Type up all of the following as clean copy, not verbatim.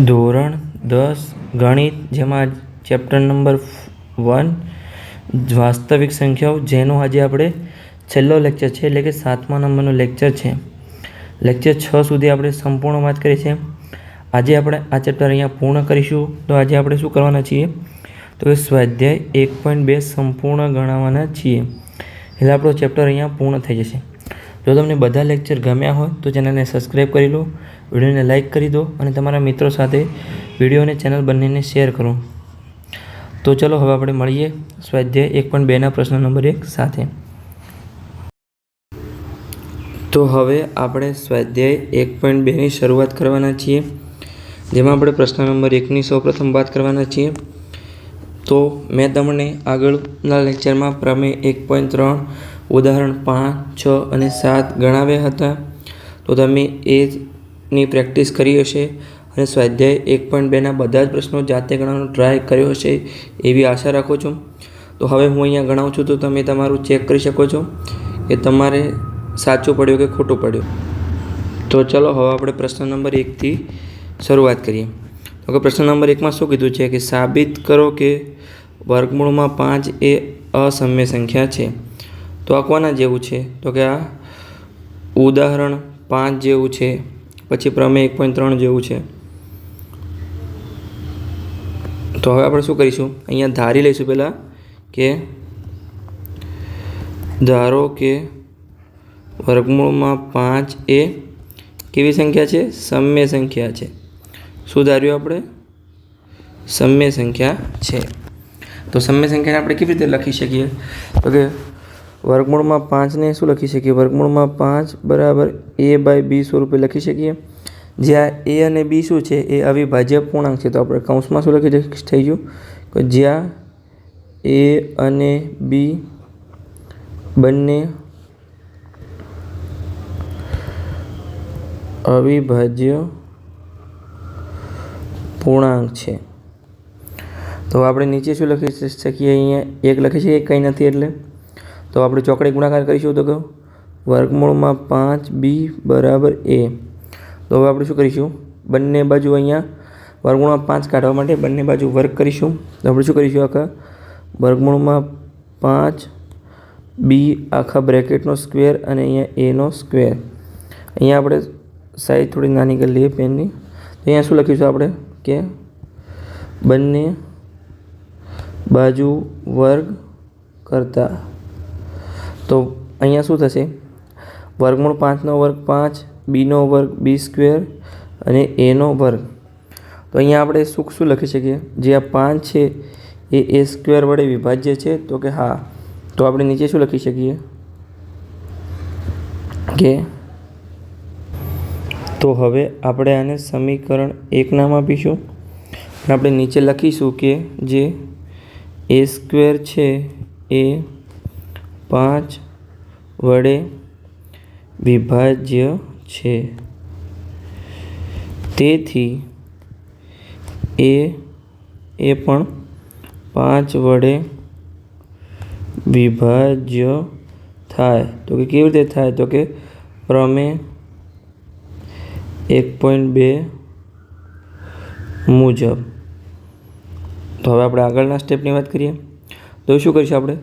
ધોરણ 10 ગણિત, જેમાં ચેપ્ટર નંબર 1 વાસ્તવિક સંખ્યાઓ, જેનો આજે આપણે છેલ્લો લેક્ચર છે, એટલે કે 7મા નંબરનો લેક્ચર છે. લેક્ચર 6 સુધી આપણે સંપૂર્ણ વાત કરી છે. આજે આપણે આ ચેપ્ટર અહીંયા પૂર્ણ કરીશું. તો આજે આપણે શું કરવાના છીએ, તો કે સ્વાધ્યાય 1.2 સંપૂર્ણ ગણાવવાના છીએ. એટલે આપણો ચેપ્ટર અહીંયા પૂર્ણ થઈ જશે. જો તમને બધા લેક્ચર ગમ્યા હોય તો ચેનલને સબસ્ક્રાઈબ કરી લો, વિડીયોને લાઇક કરી દો અને તમારા મિત્રો સાથે વિડીયો અને ચેનલ બંનેને શેર કરો. તો ચલો હવે આપણે મળીએ સ્વાધ્યાય 1.2ના પ્રશ્ન નંબર 1 સાથે. તો હવે આપણે સ્વાધ્યાય 1.2ની શરૂઆત કરવાના છીએ, જેમાં આપણે પ્રશ્ન નંબર 1ની સૌપ્રથમ વાત કરવાના છીએ. તો મેં તમને આગળના લેક્ચરમાં પ્રમેય 1.3 ઉદાહરણ 5, 6 અને 7 ગણાવ્યા હતા. તો તમે એની પ્રેક્ટિસ કરી હશે અને સ્વાધ્યાય 1.2ના બધા જ પ્રશ્નો જાતે ગણવાનો ટ્રાય કર્યો હશે એવી આશા રાખું છું. તો હવે હું અહીંયા ગણાવું છું, તો તમે તમારું ચેક કરી શકો છો કે તમારે સાચું પડ્યું કે ખોટું પડ્યું. તો ચલો હવે આપણે પ્રશ્ન નંબર 1થી શરૂઆત કરીએ. તો કે પ્રશ્ન નંબર 1માં શું કીધું છે કે સાબિત કરો કે વર્ગમૂળમાં 5 એ અસમ્ય સંખ્યા છે. તો આ કોના જેવું છે, તો કે આ ઉદાહરણ 5 જેવું છે, પછી પ્રમેય 1.3 જેવું છે. તો હવે આપણે શું કરીશું, અહીંયા ધારી લઈશું પહેલાં કે ધારો કે વર્ગમૂળમાં 5 એ કેવી સંખ્યા છે, સમ્ય સંખ્યા છે. શું ધાર્યું આપણે, સમ્ય સંખ્યા છે. તો સમ્ય સંખ્યાને આપણે કેવી રીતે લખી શકીએ, તો કે વર્ગમૂળમાં 5ને શું લખી શકીએ, વર્ગમૂળમાં 5 બરાબર a/b સ્વરૂપે લખી શકીએ. જ્યાં a અને b શું છે, એ અવિભાજ્ય પૂર્ણાંક છે. તો આપણે કૌંસમાં શું લખી થઈ ગયું કે જ્યાં a અને b બંને અવિભાજ્ય પૂર્ણાંક છે. તો આપણે નીચે શું લખી શકીએ, અહીંયા 1 લખી શકીએ, કંઈ નથી એટલે. તો આપણે ચોકડી ગુણાકાર કરીશું, તો કે વર્ગમૂળમાં 5b બરાબર a. તો હવે આપણે શું કરીશું, બંને બાજુ અહીંયા વર્ગમૂળમાં 5 કાઢવા માટે બંને બાજુ વર્ગ કરીશું. તો આપણે શું કરીશું, આખા વર્ગમૂળમાં 5b આખા બ્રેકેટનો સ્ક્વેર અને અહીંયા a નો સ્ક્વેર. અહીંયા આપણે સાઈઝ થોડી નાની કરી લઈએ પેનની. તો અહીંયા શું લખીશું આપણે કે બંને બાજુ વર્ગ કરતા. તો અહીંયા શું થશે, વર્ગમૂળ 5નો વર્ગ 5, bનો વર્ગ b સ્ક્વેર અને aનો વર્ગ. તો અહીંયા આપણે શું લખી શકીએ, જે આ 5 છે એ a સ્ક્વેર વડે વિભાજ્ય છે, તો કે હા. તો આપણે નીચે શું લખી શકીએ કે તો હવે આપણે આને સમીકરણ 1 નામ આપીશું. આપણે નીચે લખીશું કે જે a સ્ક્વેર છે એ 5 વડે વિભાજ્ય છે. તેથી એ પણ 5 વડે વિભાજ્ય થાય. તો કે કેવી રીતે થાય, તો કે પ્રમેય 1.2 મુજબ. તો હવે આપણે આગળના સ્ટેપની વાત કરીએ. તો શું કરીશું, આપણે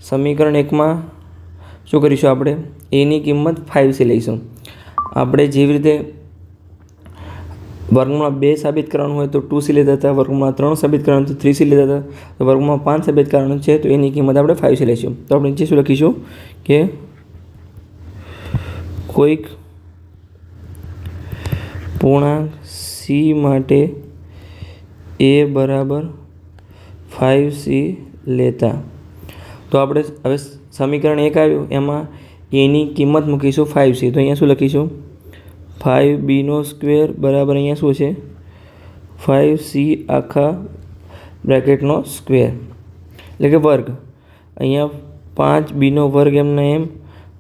સમીકરણ 1માં શું કરીશું, આપણે એની કિંમત 5c લઈશું. આપણે જેવી રીતે વર્ગમૂળમાં 2 સાબિત કરવાનું હોય તો 2c લેતા હતા, વર્ગમૂળમાં 3 સાબિત કરવાનું તો 3c લેતા હતા. તો વર્ગમૂળમાં 5 સાબિત કરવાનું છે, તો એની કિંમત આપણે 5c લઈશું. તો આપણે નીચે શું લખીશું કે કોઈક પૂર્ણાંક c માટે a બરાબર 5c લેતા. તો આપણે હવે સમીકરણ 1 આવ્યું, એમાં એની કિંમત મૂકીશું 5c. તો અહીંયા શું લખીશું, 5bનો સ્ક્વેર બરાબર અહીંયા શું છે 5c આખા બ્રેકેટનો સ્ક્વેર, એટલે કે વર્ગ. અહીંયા 5bનો વર્ગ એમના એમ,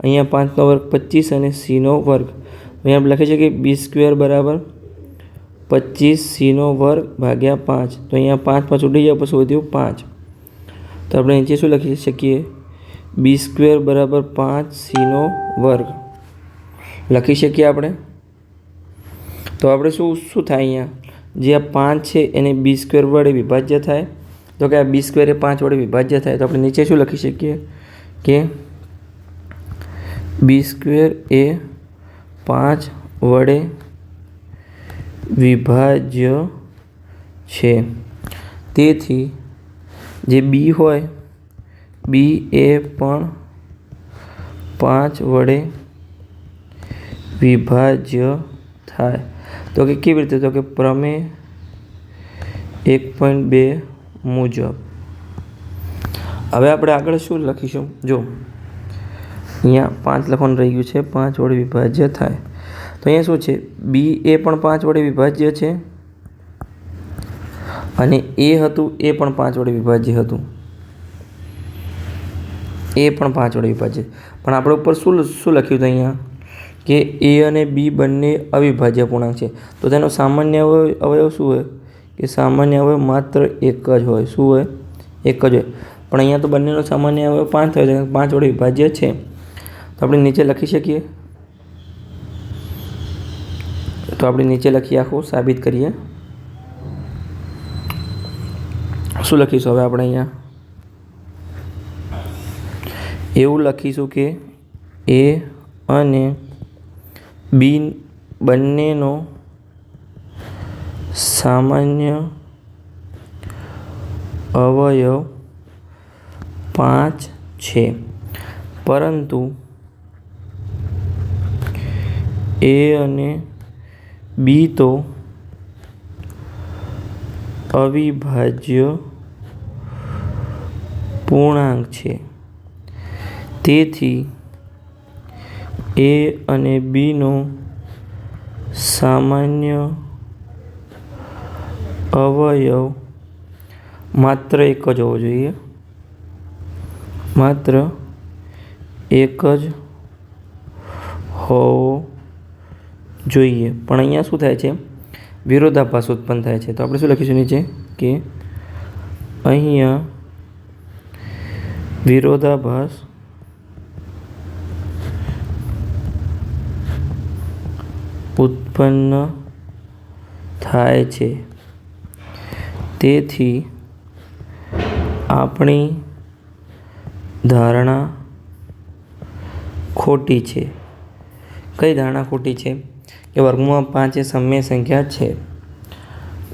અહીંયા 5નો વર્ગ 25 અને cનો વર્ગ. અહીંયા લખે છે કે b સ્ક્વેર બરાબર 25cનો વર્ગ ભાગ્યા 5. તો અહીંયા 5 5 ઉડી જાય, પછી વધ્યું 5. તો આપણે નીચે શું લખી શકીએ, b સ્ક્વેર બરાબર 5cનો વર્ગ લખી શકીએ આપણે. તો આપણે શું થાય, અહીંયા જે આ 5 છે એને b² વડે વિભાજ્ય થાય, તો કે આ b² એ 5 વડે વિભાજ્ય થાય, તો આપણે નીચે શું લખી શકીએ કે b² એ 5 વડે વિભાજ્ય છે. તેથી જે b હોય b એ પણ 5 વડે વિભાજ્ય થાય. તો કે કેવી રીતે? તો કે પ્રમેય 1.2 મુજબ. હવે આપણે આગળ શું લખીશું? જો અહીંયા 5 લખવાનું રહી ગયું છે, 5 વડે વિભાજ્ય થાય. તો અહીંયા શું છે? b એ પણ 5 વડે વિભાજ્ય છે અને એ હતું એ પણ 5 વડે વિભાજ્ય હતું. એ પણ 5 વડે વિભાજ્ય, પણ આપણે ઉપર શું લખ્યું હતું અહીંયા કે a અને b બંને અવિભાજ્ય પૂર્ણાંક છે. તો તેનો સામાન્ય અવયવ શું હોય? કે સામાન્ય અવયવ માત્ર એક જ હોય. શું હોય? એક જ હોય. પણ અહીંયા તો બંનેનો સામાન્ય અવયવ 5 થયો છે, 5 વડે વિભાજ્ય છે. તો આપણે નીચે લખી શકીએ. તો આપણે નીચે લખીએ, આખું સાબિત કરીએ. શું લખીશું હવે આપણે અહીંયા? એવું લખીશું કે a અને b બંનેનો સામાન્ય અવયવ 5 છે, પરંતુ a અને b તો અવિભાજ્ય પૂર્ણાંક છે. તેથી a અને b નો સામાન્ય અવયવ માત્ર એક જ હોવો જોઈએ. માત્ર એક જ હોવો જોઈએ. પણ અહીંયા શું થાય છે? વિરોધાભાસ ઉત્પન્ન થાય છે. તો આપણે શું લખીશું નીચે કે અહીંયા વિરોધાભાસ ઉત્પન્ન થાય છે. તેથી આપણી ધારણા ખોટી છે. કઈ ધારણા ખોટી છે? કે વર્ગમૂળમાં 5 એ સમય સંખ્યા છે.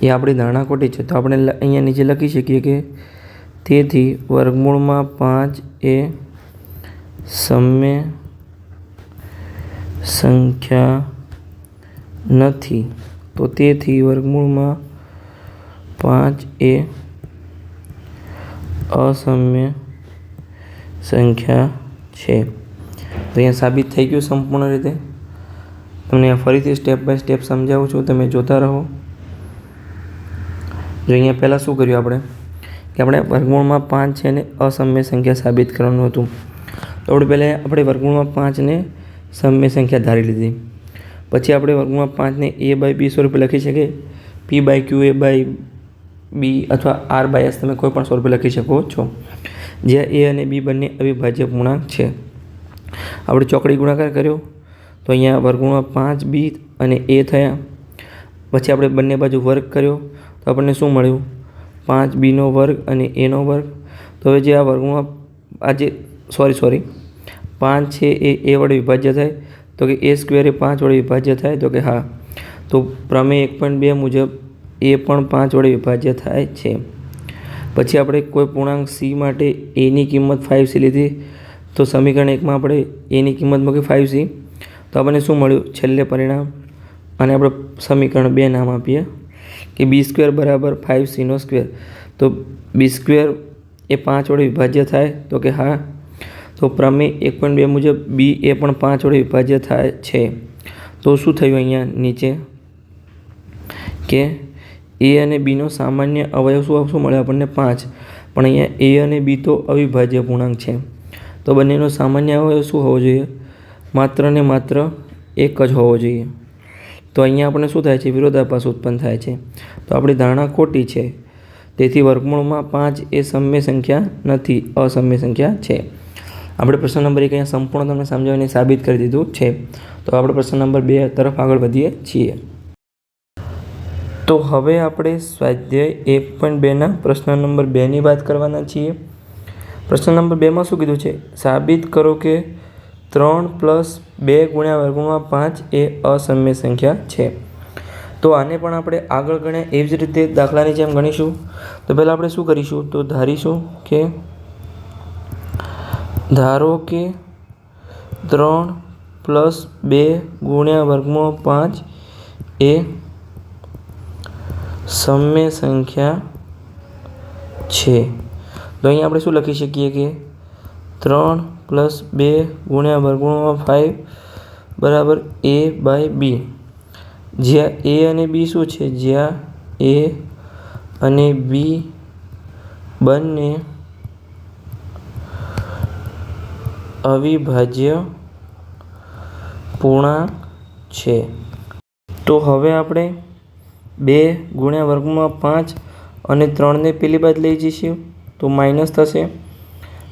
એ આપણી ધારણા ખોટી છે. તો આપણે અહીંયા નીચે લખી શકીએ કે તેથી વર્ગમૂળમાં 5 એ સમય સંખ્યા નથી. તો તેથી વર્ગમૂળમાં 5 એ અસમ્ય સંખ્યા છે. તો અહીંયા સાબિત થઈ ગયું સંપૂર્ણ રીતે. તમને ફરીથી સ્ટેપ બાય સ્ટેપ સમજાવું છું, તમે જોતા રહો. જો અહીંયા પહેલાં શું કર્યું આપણે કે આપણે વર્ગમૂળમાં 5 છે ને અસમ્ય સંખ્યા સાબિત કરવાનું હતું. તો પહેલાં આપણે વર્ગમૂળમાં 5ને સમય સંખ્યા ધારી લીધી. પછી આપણે વર્ગમૂળમાં 5ને a/b સ્વરૂપે લખી શકીએ. p/q a/b અથવા r/s તમે કોઈ પણ સ્વરૂપે લખી શકો છો, જ્યાં a અને b બંને અવિભાજ્ય પૂર્ણાંક છે. આપણે ચોકડી ગુણાકાર કર્યો તો અહીંયા વર્ગમૂળમાં 5b અને a થયા. પછી આપણે બંને બાજુ વર્ગ કર્યો તો આપણને શું મળ્યું? 5b² અને a². તો હવે જે આ વર્ગમૂળમાં 5 છે એ a વડે વિભાજ્ય થાય, તો કે a² એ 5 વડે વિભાજ્ય થાય. તો કે હા. તો પ્રમેય 1.2 મુજબ એ પણ 5 વડે વિભાજ્ય થાય છે. પછી આપણે કોઈ પૂર્ણાંક c માટે a ની કિંમત 5c લીધી. તો સમીકરણ 1માં આપણે a ની કિંમત મૂકી 5c. તો આપણને શું મળ્યું છેલ્લે પરિણામ? અને આપણે સમીકરણ 2 નામ આપીએ કે b² બરાબર 5c². તો b² એ 5 વડે વિભાજ્ય થાય. તો કે હા. તો પ્રમેય 1.2 મુજબ b એ પણ 5 વડે વિભાજ્ય થાય છે. તો શું થયું અહીંયા નીચે કે a અને b નો સામાન્ય અવયવ શું મળે આપણને? 5. પણ અહીંયા a અને b તો અવિભાજ્ય પૂર્ણાંક છે. તો બંનેનો સામાન્ય અવયવ શું હોવો જોઈએ? માત્ર ને માત્ર એક જ હોવો જોઈએ. તો અહીંયા આપણે શું થાય છે? વિરોધાભાસ ઉત્પન્ન થાય છે. તો આપણી ધારણા ખોટી છે. તેથી વર્ગમૂળમાં 5 એ સમય સંખ્યા નથી, અસમ્ય સંખ્યા છે. આપણે પ્રશ્ન નંબર 1 અહીંયા સંપૂર્ણ તમને સમજાવીને સાબિત કરી દીધું છે. તો આપણે પ્રશ્ન નંબર 2 તરફ આગળ વધીએ છીએ. તો હવે આપણે સ્વાધ્યાય 1.2ના પ્રશ્ન નંબર 2ની વાત કરવાના છીએ. પ્રશ્ન નંબર 2માં શું કીધું છે? સાબિત કરો કે 3 + 2 × વર્ગમૂળમાં 5 એ અસમ્ય સંખ્યા છે. તો આને પણ આપણે આગળ ગણ્યા એવી જ રીતે દાખલાની જેમ ગણીશું. તો પહેલાં આપણે શું કરીશું? તો ધારો કે 3 + 2 × વર્ગમૂળ 5 એ સમ્ય સંખ્યા છે. તો અહીં આપણે શું લખી શકીએ કે 3 + 2 × વર્ગમૂળમાં 5 બરાબર a/b. જ્યાં a અને b શું છે? જ્યાં a અને b બંને અવિભાજ્ય પૂર્ણાંક છે. તો હવે આપણે 2 × વર્ગમૂળમાં 5 અને 3ને પેલી બાજુ લઈ જઈશું તો માઇનસ થશે.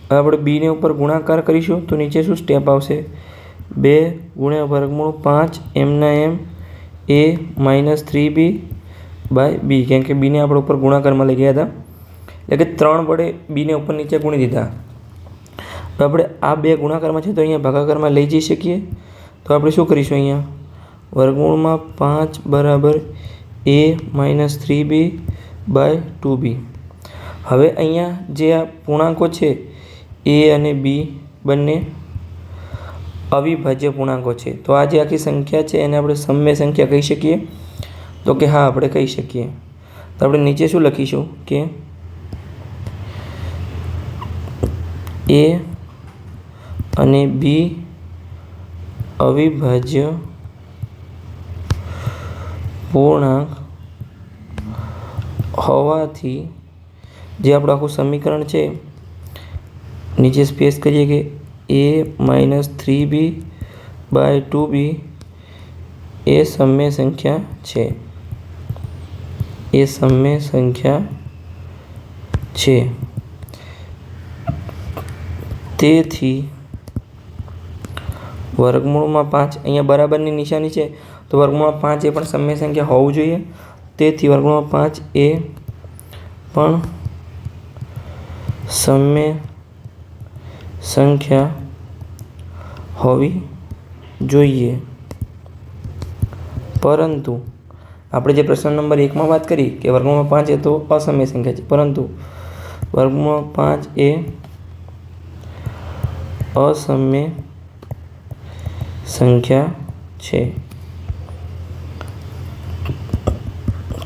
હવે આપણે બીને ઉપર ગુણાકાર કરીશું તો નીચે શું સ્ટેપ આવશે? 2 × વર્ગમૂળ 5 એમના એમ a - 3b/b, કેમ કે બીને આપણે ઉપર ગુણાકારમાં લઈ ગયા હતા, એટલે કે 3 વડે બીને ઉપર નીચે ગુણી દીધા. તો આપણે આ 2 ગુણાકારમાં છે તો અહીંયા ભાગાકારમાં લઈ જઈ શકીએ. તો આપણે શું કરીશું? અહીંયા વર્ગમૂળમાં 5 બરાબર a - 3b/2b. હવે અહીંયા જે આ પૂર્ણાંકો છે a અને b બંને અવિભાજ્ય પૂર્ણાંકો છે. તો આ જે આખી સંખ્યા છે એને આપણે સમ્ય સંખ્યા કહી શકીએ? તો કે હા, આપણે કહી શકીએ. તો આપણે નીચે શું લખીશું કે a અને b અવિભાજ્ય પૂર્ણાંક હોવાથી જે આપણું આખું સમીકરણ છે નીચે સ્પેસ કરીએ કે a - 3b/2b એ સમ્ય સંખ્યા છે. એ સમ્ય સંખ્યા છે. તેથી વર્ગમૂળમાં 5 અહીંયા બરાબરની નિશાની છે તો વર્ગમૂળમાં 5 એ પણ સમ્ય સંખ્યા હોવું જોઈએ. તેથી વર્ગમૂળમાં 5 એ પણ સમ્ય સંખ્યા હોવી જોઈએ. પરંતુ આપણે જે પ્રશ્ન નંબર 1માં વાત કરી કે વર્ગમૂળમાં 5 એ તો અસમ્ય સંખ્યા છે, પરંતુ વર્ગમૂળમાં 5 એ અસમ્ય સંખ્યા છે.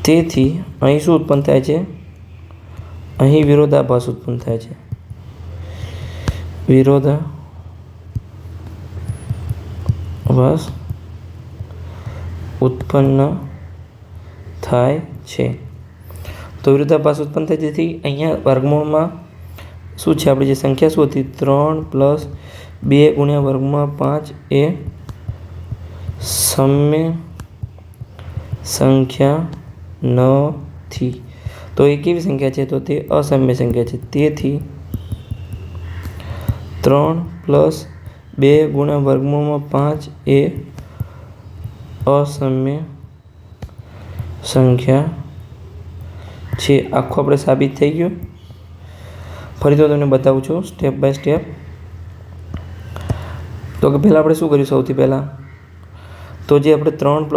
તેથી અહીં શું ઉત્પન્ન થાય છે? અહીં વિરોધાભાસ ઉત્પન્ન થાય છે. વિરોધાભાસ ઉત્પન્ન થાય છે. તો વિરોધાભાસ ઉત્પન્ન થાય, તેથી અહીંયા વર્ગમૂળમાં શું છે? આપણી જે સંખ્યા શું હતી? 3 + 2 × વર્ગમૂળમાં 5 એ સમ્ય સંખ્યા નથી. તો એ કેવી સંખ્યા છે? તો તે અસમ્ય સંખ્યા છે. તેથી 3 + 2 × વર્ગમૂળમાં 5 એ અસમ્ય સંખ્યા છે. આખું આપણે સાબિત થઈ ગયું. ફરી તો તમને બતાવું છું સ્ટેપ બાય સ્ટેપ. તો કે પહેલાં આપણે શું કર્યું? સૌથી પહેલાં તો જે આપણે 3 +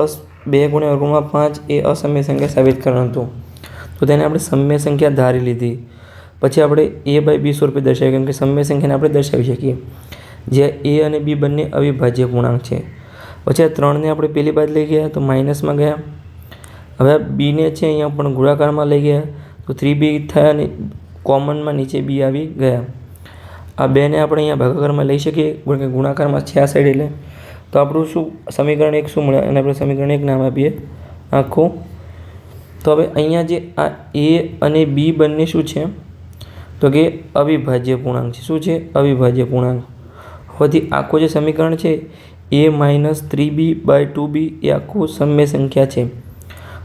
2 × વર્ગમૂળમાં 5 એ અસમ્ય સંખ્યા સાબિત કરવાનું હતું, તો તેને આપણે સમ્ય સંખ્યા ધારી લીધી. પછી આપણે a/b સ્વરૂપે દર્શાવ્યું, કેમ કે સમ્ય સંખ્યાને આપણે દર્શાવી શકીએ જ્યાં a અને b બંને અવિભાજ્ય પૂર્ણાંક છે. પછી આ 3ને આપણે પેલી બાજુ લઈ ગયા તો માઇનસમાં ગયા. હવે બીને છે અહીંયા પણ ગુણાકારમાં લઈ ગયા તો 3b થયા અને કોમનમાં નીચે b આવી ગયા. આ 2ને આપણે અહીંયા ભાગાકારમાં લઈ શકીએ, ગુણાકારમાં છે આ સાઈડ, એટલે તો આપણું શું સમીકરણ 1 શું મળે? અને આપણે સમીકરણ 1 નામ આપીએ આખું. તો હવે અહીંયા જે આ a અને b બંને શું છે? તો કે અવિભાજ્ય પૂર્ણાંક છે. શું છે? અવિભાજ્ય પૂર્ણાંક હોવાથી આખું જે સમીકરણ છે a - 3b/2b એ આખું સમ્ય સંખ્યા છે.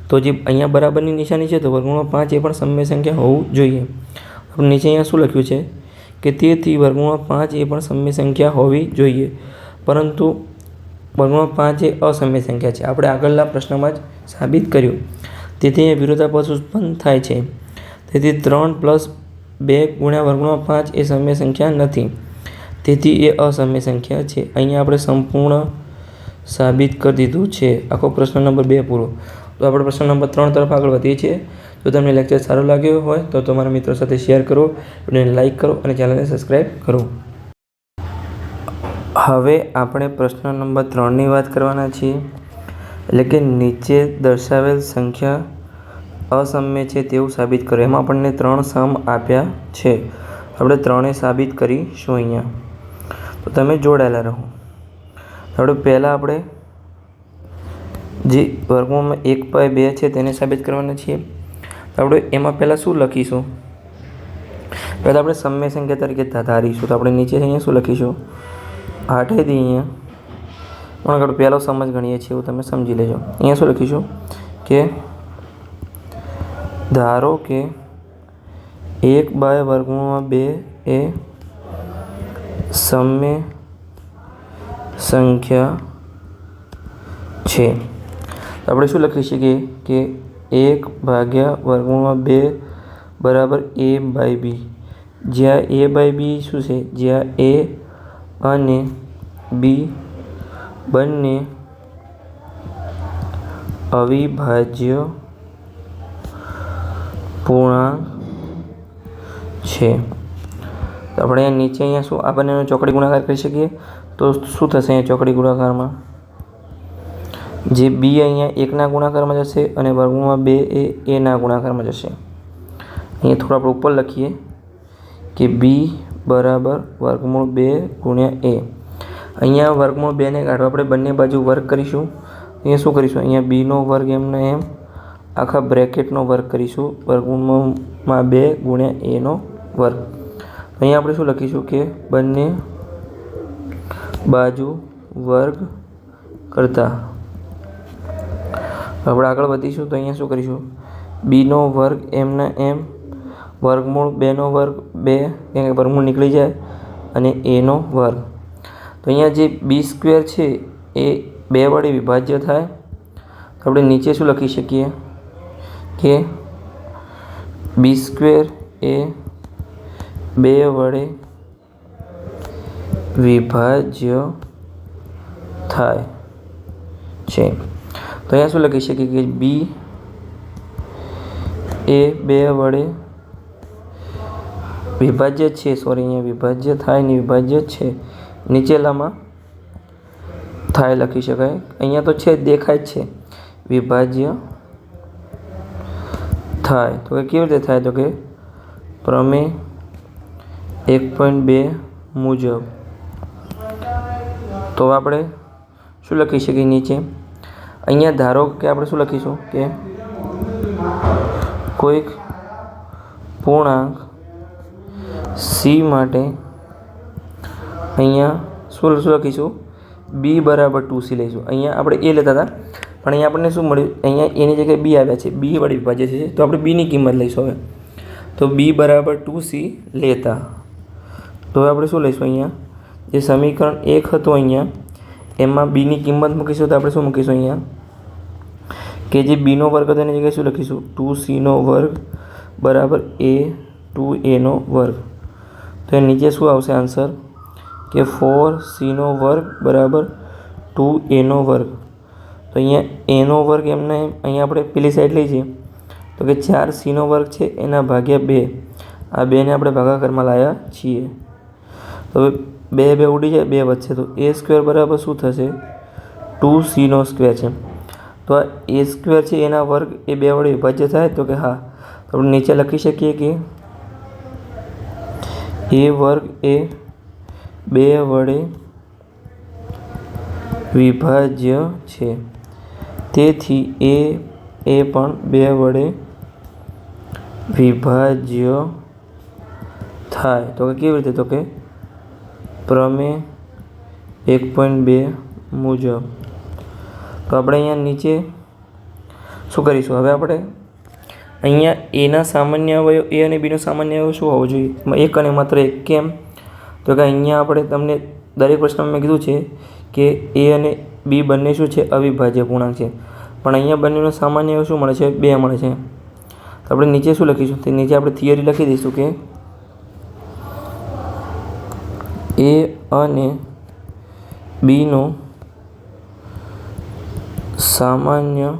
તો જે અહીંયા બરાબરની નિશાની છે તો વર્ગમૂળમાં 5 એ પણ સમ્ય સંખ્યા હોવું જોઈએ. આપણે નીચે અહીંયા શું લખ્યું છે કે તેથી વર્ગમૂળમાં 5 એ પણ સમ્ય સંખ્યા હોવી જોઈએ, પરંતુ વર્ગમૂળમાં 5 એ અસમ્ય સંખ્યા છે. આપણે આગળના પ્રશ્નમાં જ સાબિત કર્યું. તેથી અહીંયા વિરોધાભાસ ઉત્પન્ન થાય છે. તેથી 3 + 2 × વર્ગમૂળમાં 5 એ સમય સંખ્યા નથી. તેથી એ અસમય સંખ્યા છે. અહીંયા આપણે સંપૂર્ણ સાબિત કરી દીધું છે. આખો પ્રશ્ન નંબર 2 પૂરો. તો આપણે પ્રશ્ન નંબર 3 તરફ આગળ વધીએ છીએ. જો તમને લેક્ચર સારો લાગ્યો હોય તો તમારા મિત્રો સાથે શેર કરો, વિડીયોને લાઇક કરો અને ચેનલને સબસ્ક્રાઈબ કરો. હવે આપણે પ્રશ્ન નંબર 3ની વાત કરવાના છીએ. એટલે કે નીચે દર્શાવેલ સંખ્યા અસમય છે તેવું સાબિત કરો. એમાં આપણને 3 સમ આપ્યા છે. આપણે 3 સાબિત કરીશું અહીંયા. તો તમે જોડાયેલા રહો. આપણે પહેલાં આપણે જે વર્ગમૂળમાં 1/2 છે તેને સાબિત કરવાના છીએ. તો આપણે એમાં પહેલાં શું લખીશું? પહેલાં આપણે સમય સંખ્યા તરીકે ધારીશું. તો આપણે નીચે અહીંયા શું લખીશું? 8 દી અહીંયા પણ આપણે પહેલો સમજ ગણીએ છીએ એવું તમે સમજી લેજો. અહીંયા શું લખીશું કે ધારો કે 1/2 એ સમય સંખ્યા છે. તો આપણે શું લખી શકીએ કે 1/2 બરાબર a/b, જ્યાં a/b શું છે? જ્યાં a અને b બંને અવિભાજ્ય પૂર્ણાંક છે. તો આપણે નીચે અહીંયા શું આ બંનેનો ચોકડી ગુણાકાર કરી શકીએ. તો શું થશે અહીંયા ચોકડી ગુણાકારમાં? જે b અહીંયા 1ના ગુણાકારમાં જશે અને વર્ગમૂળમાં 2 એ a ના ગુણાકારમાં જશે. અહીંયા થોડું આપણે ઉપર લખીએ કે b બરાબર વર્ગમૂળ 2 × a. અહીંયા વર્ગમૂળ 2ને કાઢવા આપણે બંને બાજુ વર્ગ કરીશું. અહીંયા શું કરીશું? અહીંયા bનો વર્ગ એમને એમ આખા બ્રેકેટનો વર્ગ કરીશું. વર્ગમૂળમાં 2 × aનો વર્ગ. અહીંયા આપણે શું લખીશું કે બંને બાજુ વર્ગ કરતા આપણે આગળ વધીશું. તો અહીંયા શું કરીશું? bનો વર્ગ એમને એમ વર્ગમૂળ 2નો વર્ગ 2, કારણ કે વર્ગમૂળ નીકળી જાય, અને aનો વર્ગ. તો અહીંયા જે b² છે એ 2 વડે વિભાજ્ય થાય. તો આપણે નીચે શું લખી શકીએ કે b² એ 2 વડે વિભાજ્ય થાય છે. તો અહીંયા શું લખી શકીએ કે b એ 2 વડે વિભાજ્ય છે. અહીંયા વિભાજ્ય થાય ને વિભાજ્ય છે. નીચેલામાં થાય લખી શકાય. અહીંયા તો છે, દેખાય જ છે વિભાજ્ય થાય. તો કે કેવી રીતે થાય? તો કે પ્રમેય 1.2 મુજબ. તો આપણે શું લખી શકીએ નીચે? અહીંયા ધારો કે આપણે શું લખીશું કે કોઈક પૂર્ણાંક c માટે અહીંયા શું લખીશું? b બરાબર 2c લઈશું. અહીંયા આપણે a લેતા હતા, પણ અહીંયા આપણને શું મળ્યું? અહીંયા એની જગ્યાએ b આવ્યા છે. b વડે વિભાજ્ય છે, તો આપણે bની કિંમત લઈશું. હવે તો b બરાબર 2c લેતા તો હવે આપણે શું લઈશું? અહીંયા જે સમીકરણ 1 હતું અહીંયા એમાં bની કિંમત મૂકીશું. તો આપણે શું મૂકીશું? અહીંયા કે જે bનો વર્ગ હતો એની જગ્યાએ શું લખીશું? 2cનો વર્ગ બરાબર a 2aનો વર્ગ. તો એ નીચે શું આવશે આન્સર? કે 4cનો વર્ગ બરાબર 2aનો વર્ગ. તો અહીંયા aનો વર્ગ એમને અહીંયા આપણે પેલી સાઈડ લઈ જઈએ તો કે 4cનો વર્ગ છે એના ભાગ્યા 2. આ 2ને આપણે ભાગાકારમાં લાવ્યા છીએ. તો હવે 2 ઉડી જાય, 2 વધશે. તો a² બરાબર શું થશે? 2cનો સ્ક્વેર છે. તો આ a² છે એના વર્ગ એ 2 વડે વિભાજ્ય થાય. તો કે હા. તો આપણે નીચે લખી શકીએ કે a વર્ગ એ 2 વડે વિભાજ્ય છે. તેથી એ પણ 2 વડે વિભાજ્ય થાય. તો કે કેવી રીતે? તો કે પ્રમેય 1.2 મુજબ. તો આપણે અહીંયા નીચે શું કરીશું? હવે આપણે અહીંયા એના સામાન્ય અવયવ a અને bનો સામાન્ય અવયવ શું હોવો જોઈએ? એક અને માત્ર એક. કેમ? તો કે અહીંયા આપણે તમને દરેક પ્રશ્નમાં મેં કીધું છે કે a અને b બંને શું છે? અવિભાજ્ય પૂર્ણાંક છે. પણ અહીંયા બંનેનો સામાન્ય શું મળે છે? 2 મળે છે. તો આપણે નીચે શું લખીશું? તે નીચે આપણે થિયરી લખી દઈશું કે A અને Bનો સામાન્ય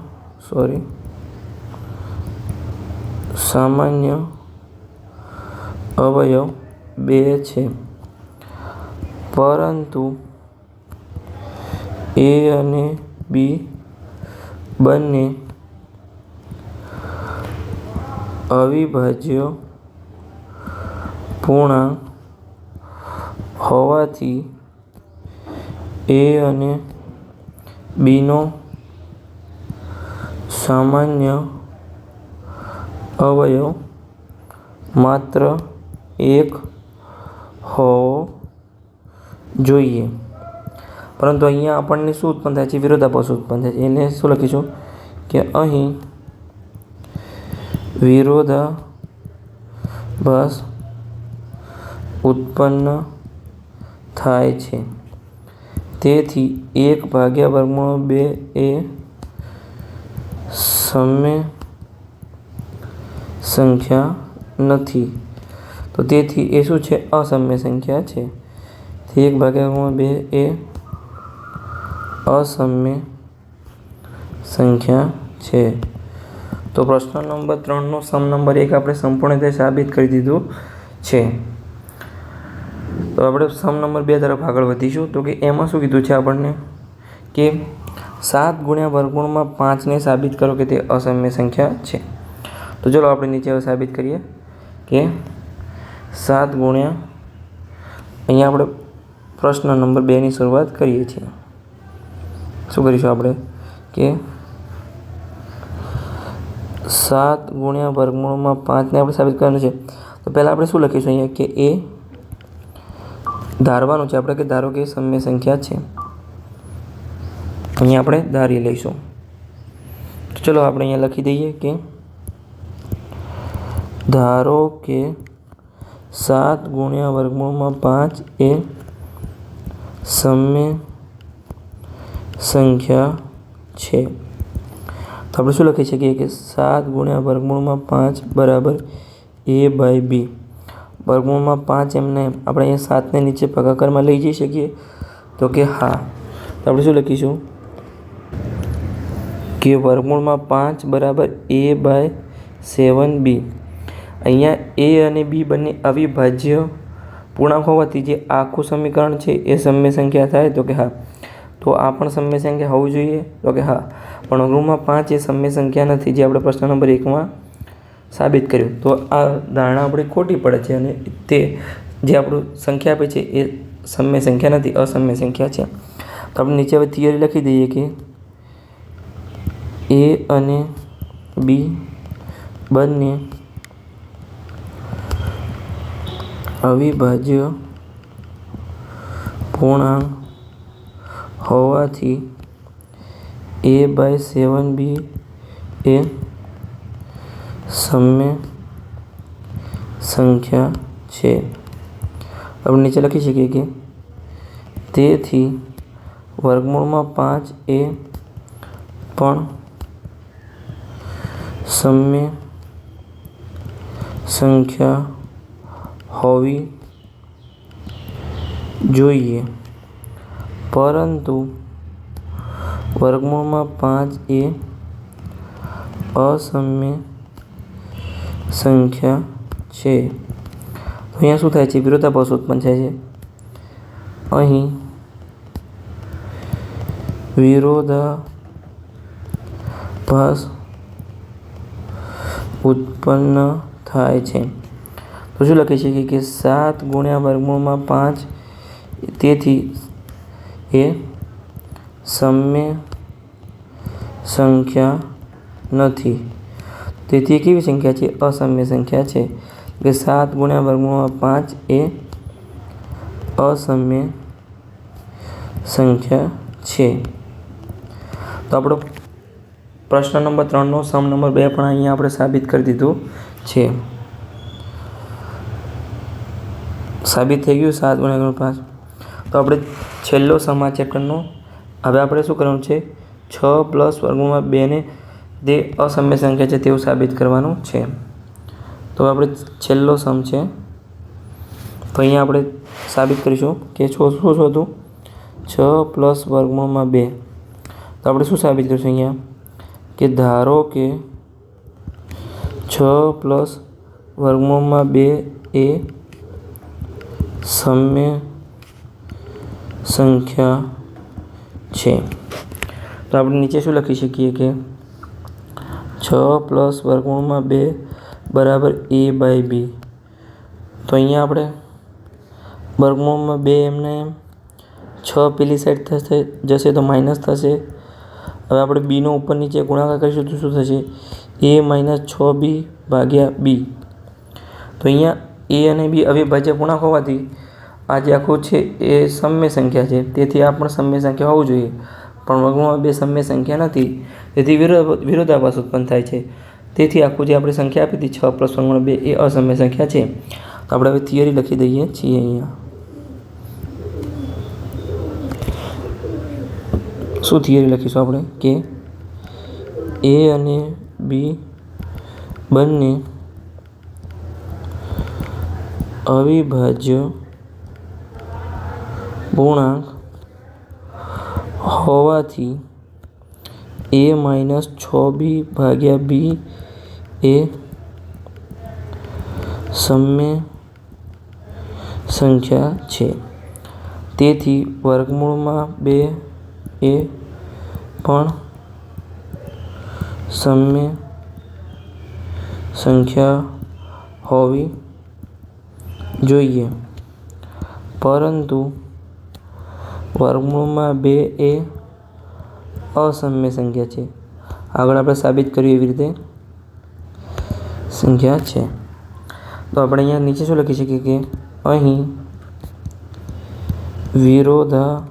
અવયવ 2 છે, પરંતુ A અને B બંને અવિભાજ્ય પૂર્ણાંક હોવાથી A અને Bનો સામાન્ય અવયવ માત્ર 1 હોવો જોઈએ. પરંતુ અહીંયા આપણને શું ઉત્પન્ન થાય છે? વિરોધાભાસ ઉત્પન્ન થાય છે. એને શું લખીશું કે અહીં વિરોધાભાસ ઉત્પન્ન થાય છે. તેથી 1/2 એ સમય સંખ્યા નથી. તો તેથી એ શું છે? અસમ્ય સંખ્યા છે. 1/2 એ અસમ્ય સંખ્યા છે. તો પ્રશ્ન નંબર 3નો સમ નંબર 1 આપણે સંપૂર્ણ રીતે સાબિત કરી દીધું છે. તો આપણે સમ નંબર 2 તરફ આગળ વધીશું. તો કે એમાં શું કીધું છે આપણને કે 7 ગુણ્યા વર્ગમૂળમાં 5ને સાબિત કરો કે તે અસમ્ય સંખ્યા છે. તો ચલો આપણે નીચે હવે સાબિત કરીએ કે 7 ગુણ્યા, અહીંયા આપણે પ્રશ્ન નંબર 2ની શરૂઆત કરીએ છીએ. શું કરીશું આપણે કે 7 ગુણ્યા વર્ગમૂળમાં 5ને આપણે સાબિત કરવાનું છે. તો પહેલાં આપણે શું લખીશું અહીંયા કે એ ધારવાનું છે આપણે કે ધારો કે સમય સંખ્યા છે. અહીંયા આપણે ધારી લઈશું. તો ચલો આપણે અહીંયા લખી દઈએ કે ધારો કે 7 ગુણ્યા વર્ગમૂળમાં 5 એ સમય સંખ્યા છે. તો આપણે શું લખી શકીએ કે 7 ગુણ્યા વર્ગમૂળમાં 5 બરાબર A/B. વર્ગમૂળમાં 5 એમને આપણે અહીંયા 7ને નીચે ભાગાકારમાં લઈ જઈ શકીએ? તો કે હા. તો આપણે શું લખીશું કે વર્ગમૂળમાં 5 બરાબર A/7B. અહીંયા A અને B બંને અવિભાજ્ય પૂર્ણાંક હોવાથી જે આખું સમીકરણ છે એ સમય સંખ્યા થાય? તો કે હા. તો આ પણ સમય સંખ્યા હોવું જોઈએ? તો કે હા. પણ વર્ગમૂળમાં 5 એ સમય સંખ્યા નથી, જે આપણે પ્રશ્ન નંબર 1માં સાબિત કર્યું. તો આ ધારણા આપણી ખોટી પડે છે અને તે જે આપણું સંખ્યા આપે છે એ સમય સંખ્યા નથી, અસમય સંખ્યા છે. તો આપણે નીચે હવે થિયરી લખી દઈએ કે A અને B બંને અવિભાજ્ય પૂર્ણાંક હોવાથી A/7B એ સમય સંખ્યા છે. આપણે નીચે લખી શકીએ કે તેથી વર્ગમૂળમાં 5 એ પણ સમય સંખ્યા હોવી જોઈએ, પરંતુ વર્ગમૂળમાં 5 એ અસમ્ય સંખ્યા છે. તો અહીંયા શું થાય છે? વિરોધાભાસ ઉત્પન્ન થાય છે. અહીં વિરોધાભાસ ઉત્પન્ન થાય છે. તો શું લખી શકીએ કે 7 ગુણ્યા વર્ગમૂળમાં 5 તેથી એ સમય સંખ્યા નથી. તેથી કેવી સંખ્યા છે? અસમ્ય સંખ્યા છે. કે 7 ગુણ્યા વર્ગમૂળમાં 5 એ અસમ્ય સંખ્યા છે. તો આપણો પ્રશ્ન નંબર 3નો સમ નંબર 2 પણ અહીંયા આપણે સાબિત કરી દીધું છે. સાબિત થઈ ગયું 7 ગુણ્યા 5. તો આપણે છેલ્લો સમ આ ચેપ્ટરનો હવે આપણે શું કરવાનું છે? 6 પ્લસ વર્ગમૂળમાં 2ને તે અસમ્ય સંખ્યા છે તેવું સાબિત કરવાનું છે. તો આપણે છેલ્લો સમ છે, તો અહીંયા આપણે સાબિત કરીશું કે શું હતું 6 પ્લસ વર્ગમૂળમાં 2. તો આપણે શું સાબિત કરીશું અહીંયા કે ધારો કે 6 પ્લસ વર્ગમૂળમાં 2 એ સમ્ય સંખ્યા છે. તો આપણે નીચે શું લખી શકીએ કે 6 પ્લસ વર્ગમૂળમાં 2 બરાબર a/b. તો અહીંયા આપણે વર્ગમૂળમાં 2 એમને 6 પેલી સાઈડ જશે તો માઇનસ થશે. હવે આપણે બીનો ઉપર નીચે ગુણાકાર કરીશું તો શું થશે a - 6b ભાગ્યા b. તો અહીંયા a અને b અવિભાજ્ય પૂર્ણાંક હોવાથી આ જે આખું છે એ સમ્ય સંખ્યા છે, તેથી આ પણ સમ્ય સંખ્યા હોવું જોઈએ. પણ વર્ગમૂળમાં 2 સમ્ય સંખ્યા નથી, તેથી વિરોધાભાસ ઉત્પન્ન થાય છે. તેથી આખું જે આપણે સંખ્યા આપી હતી 6 પ્લસ વર્ગમૂળમાં 2 એ અસમ્ય સંખ્યા છે. તો આપણે હવે થિયરી લખી દઈએ છીએ. અહીંયા શું થિયરી લખીશું આપણે કે a અને b બંને અવિભાજ્ય પૂર્ણાંક હોવાથી a - 6b ભાગ્યા b એ સમ્ય સંખ્યા છે. તેથી વર્ગમૂળમાં 2 એ પણ સમ્ય સંખ્યા હોવી જોઈએ, પરંતુ વર્ગમૂળમાં 2 એ અસમ્ય સંખ્યા છે. આગળ આપણે સાબિત કર્યું એવી રીતે સંખ્યા છે. તો આપણે અહીંયા નીચે શું લખી શકીએ કે અહીં વિરોધાભાસ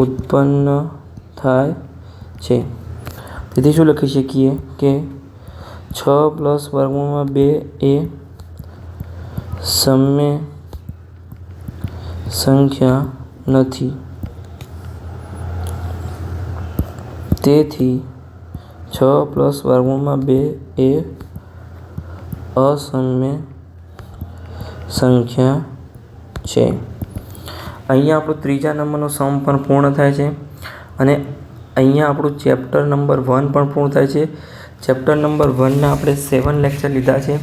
ઉત્પન્ન થાય છે. તેથી શું લખી શકીએ કે 6 પ્લસ વર્ગમૂળમાં 2 એ સમ્ય સંખ્યા નથી. તેથી 6 પ્લસ વર્ગમૂળમાં 2 એ અસમ્ય સંખ્યા છે. અહીંયા આપણું ત્રીજા નંબરનો સમ પણ પૂર્ણ થાય છે અને અહીંયા આપણું ચેપ્ટર નંબર 1 પણ પૂર્ણ થાય છે. ચેપ્ટર નંબર 1ના આપણે 7 લેક્ચર લીધા છે.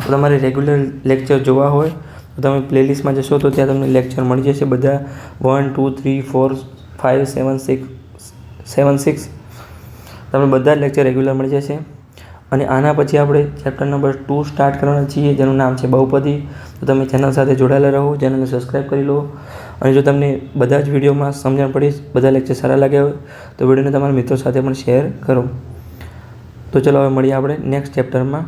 તો તમારે રેગ્યુલર લેક્ચર જોવા હોય તો તમે પ્લેલિસ્ટમાં જશો તો ત્યાં તમને લેક્ચર મળી જશે. બધા 1, 2, 3, 4, 5, 7, 6 તમને બધા લેક્ચર રેગ્યુલર મળી જશે. અને આના પછી આપણે ચેપ્ટર નંબર 2 સ્ટાર્ટ કરવાના છીએ, જેનું નામ છે બહુપદી. તો તમે ચેનલ સાથે જોડાયેલા રહો, ચેનલને સબસ્ક્રાઈબ કરી લો. અને જો તમને બધા જ વિડીયોમાં સમજણ પડી, બધા લેક્ચર સારા લાગ્યા હોય તો વિડીયોને તમારા મિત્રો સાથે પણ શેર કરો. તો ચલો હવે મળીએ આપણે નેક્સ્ટ ચેપ્ટરમાં.